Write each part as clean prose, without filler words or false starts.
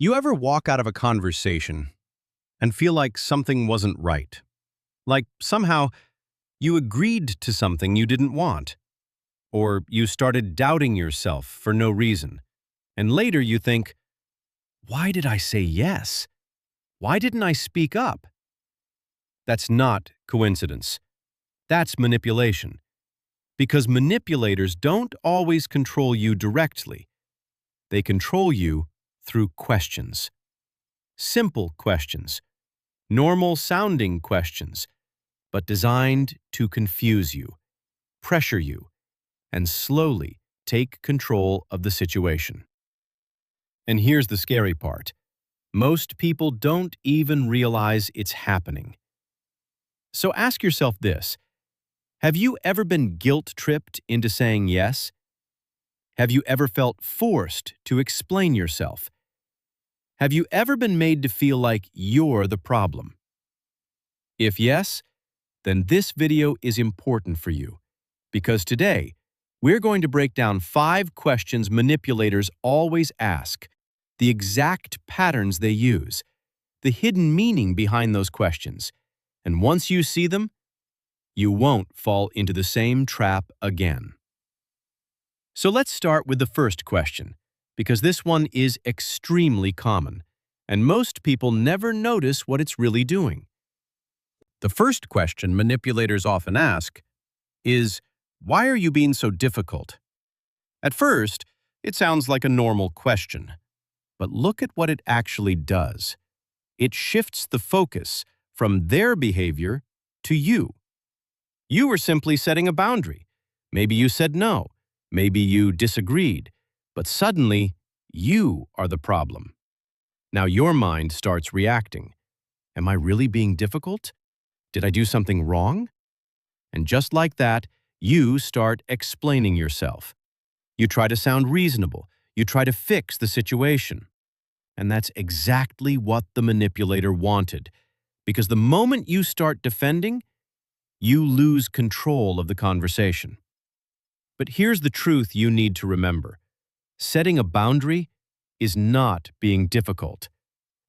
You ever walk out of a conversation and feel like something wasn't right? Like somehow you agreed to something you didn't want, or you started doubting yourself for no reason. And later you think, why did I say yes? Why didn't I speak up? That's not coincidence. That's manipulation. Because manipulators don't always control you directly. They control you through questions. Simple questions, normal-sounding questions, but designed to confuse you, pressure you, and slowly take control of the situation. And here's the scary part. Most people don't even realize it's happening. So ask yourself this. Have you ever been guilt-tripped into saying yes? Have you ever felt forced to explain yourself? Have you ever been made to feel like you're the problem? If yes, then this video is important for you, because today, we're going to break down 5 questions manipulators always ask, the exact patterns they use, the hidden meaning behind those questions, and once you see them, you won't fall into the same trap again. So let's start with the first question, because this one is extremely common, and most people never notice what it's really doing. The first question manipulators often ask is, why are you being so difficult? At first, it sounds like a normal question, but look at what it actually does. It shifts the focus from their behavior to you. You were simply setting a boundary. Maybe you said no. Maybe you disagreed. But suddenly, you are the problem. Now your mind starts reacting. Am I really being difficult? Did I do something wrong? And just like that, you start explaining yourself. You try to sound reasonable. You try to fix the situation. And that's exactly what the manipulator wanted. Because the moment you start defending, you lose control of the conversation. But here's the truth you need to remember. Setting a boundary is not being difficult.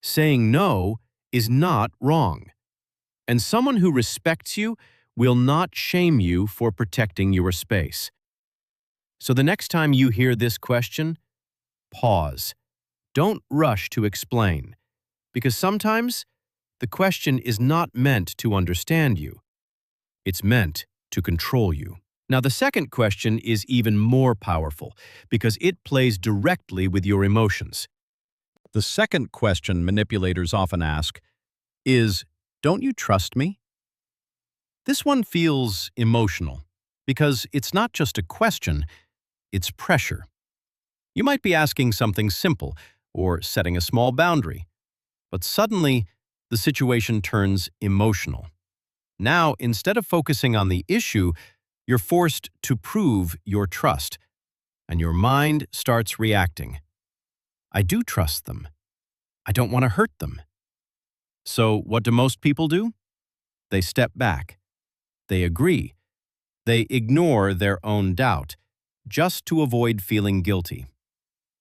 Saying no is not wrong. And someone who respects you will not shame you for protecting your space. So the next time you hear this question, pause. Don't rush to explain, because sometimes the question is not meant to understand you. It's meant to control you. Now, the second question is even more powerful because it plays directly with your emotions. The second question manipulators often ask is, don't you trust me? This one feels emotional because it's not just a question, it's pressure. You might be asking something simple or setting a small boundary, but suddenly the situation turns emotional. Now, instead of focusing on the issue, you're forced to prove your trust, and your mind starts reacting. I do trust them. I don't want to hurt them. So what do most people do? They step back. They agree. They ignore their own doubt, just to avoid feeling guilty.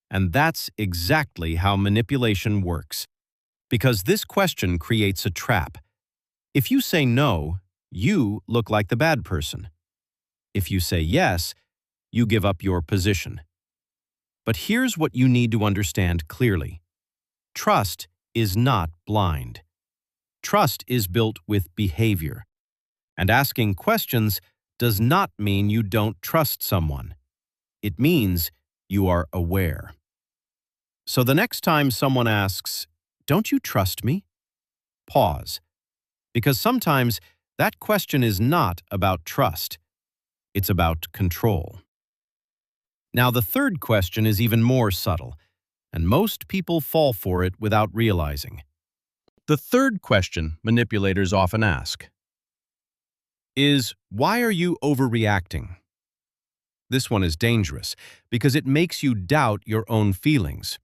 And that's exactly how manipulation works. Because this question creates a trap. If you say no, you look like the bad person. If you say yes, you give up your position. But here's what you need to understand clearly. Trust is not blind. Trust is built with behavior. And asking questions does not mean you don't trust someone. It means you are aware. So the next time someone asks, "Don't you trust me?" Pause. Because sometimes that question is not about trust. It's about control. Now, the third question is even more subtle, and most people fall for it without realizing. The third question manipulators often ask is, why are you overreacting? This one is dangerous because it makes you doubt your own feelings.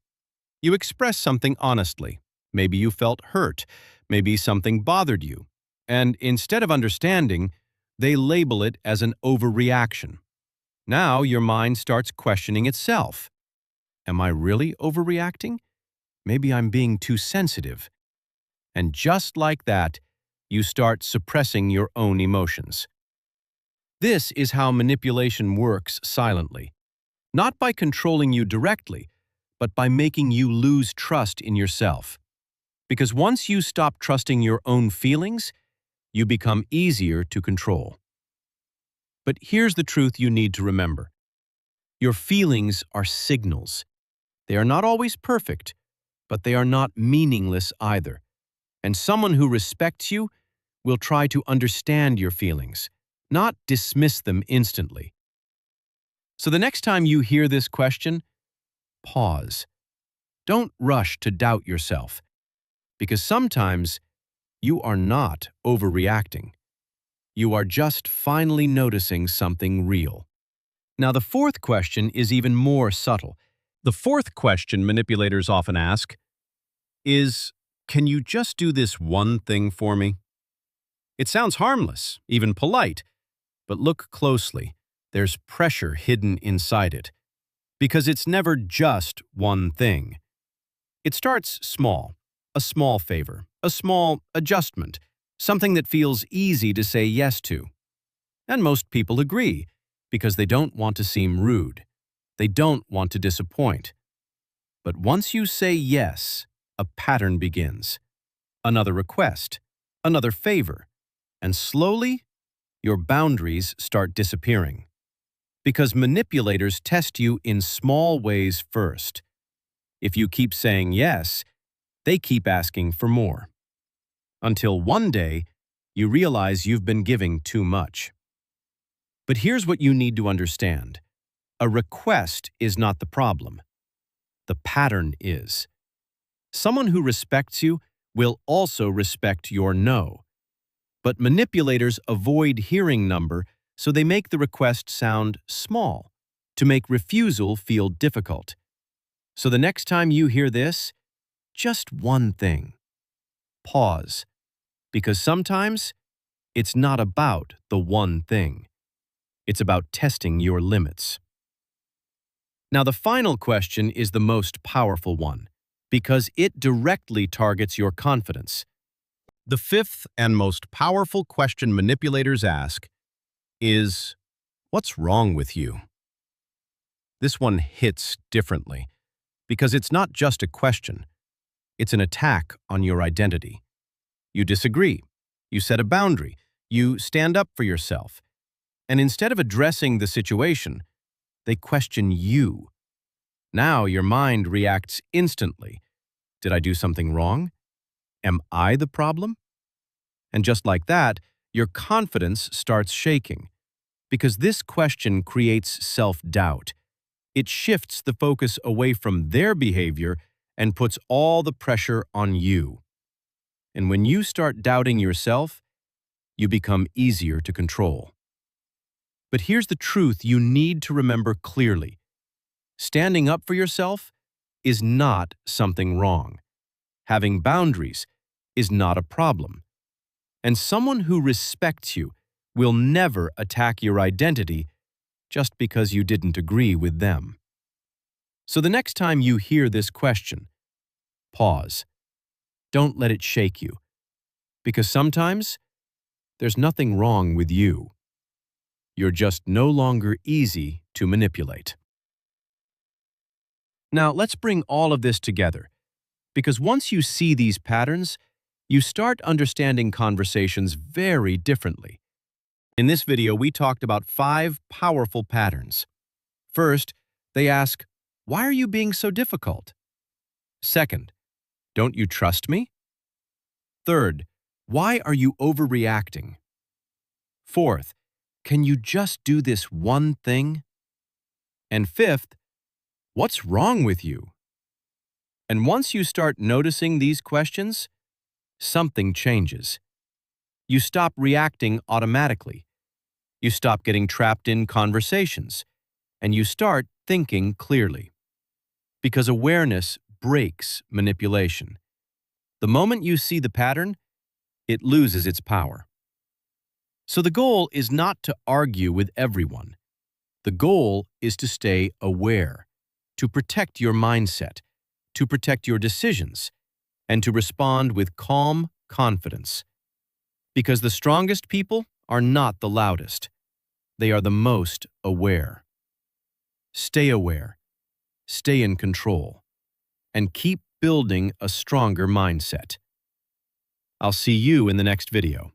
You express something honestly. Maybe you felt hurt. Maybe something bothered you. And instead of understanding, they label it as an overreaction. Now your mind starts questioning itself. Am I really overreacting? maybe I'm being too sensitive. And just like that, you start suppressing your own emotions. This is how manipulation works silently, not by controlling you directly, but by making you lose trust in yourself. Because once you stop trusting your own feelings, you become easier to control. But here's the truth you need to remember. Your feelings are signals. They are not always perfect, but they are not meaningless either. And someone who respects you will try to understand your feelings, not dismiss them instantly. So the next time you hear this question, pause. Don't rush to doubt yourself, because sometimes you are not overreacting. You are just finally noticing something real. Now, the fourth question is even more subtle. The fourth question manipulators often ask is, can you just do this one thing for me? It sounds harmless, even polite, but look closely. There's pressure hidden inside it, because it's never just one thing. It starts small, a small favor, a small adjustment, something that feels easy to say yes to. And most people agree, because they don't want to seem rude. They don't want to disappoint. But once you say yes, a pattern begins. Another request, another favor, and slowly, your boundaries start disappearing. Because manipulators test you in small ways first. If you keep saying yes, they keep asking for more. Until one day, you realize you've been giving too much. But here's what you need to understand. A request is not the problem. The pattern is. Someone who respects you will also respect your no. But manipulators avoid hearing number, so they make the request sound small, to make refusal feel difficult. So the next time you hear this, just one thing. Pause, because sometimes it's not about the one thing. It's about testing your limits. Now, the final question is the most powerful one, because it directly targets your confidence. The fifth and most powerful question manipulators ask is, what's wrong with you? This one hits differently, because it's not just a question. It's an attack on your identity. You disagree. You set a boundary. You stand up for yourself. And instead of addressing the situation, they question you. Now your mind reacts instantly. Did I do something wrong? Am I the problem? And just like that, your confidence starts shaking. Because this question creates self-doubt. It shifts the focus away from their behavior and puts all the pressure on you. And when you start doubting yourself, you become easier to control. But here's the truth you need to remember clearly. Standing up for yourself is not something wrong. Having boundaries is not a problem. And someone who respects you will never attack your identity just because you didn't agree with them. So the next time you hear this question, pause. Don't let it shake you, because sometimes there's nothing wrong with you. You're just no longer easy to manipulate. Now, let's bring all of this together, because once you see these patterns, you start understanding conversations very differently. In this video, we talked about 5 powerful patterns. First, they ask, why are you being so difficult? Second, don't you trust me? Third, why are you overreacting? Fourth, can you just do this one thing? And fifth, what's wrong with you? And once you start noticing these questions, something changes. You stop reacting automatically. You stop getting trapped in conversations, and you start thinking clearly. Because awareness breaks manipulation. The moment you see the pattern, it loses its power. So the goal is not to argue with everyone. The goal is to stay aware, to protect your mindset, to protect your decisions, and to respond with calm confidence. Because the strongest people are not the loudest. They are the most aware. Stay aware, stay in control, and keep building a stronger mindset. I'll see you in the next video.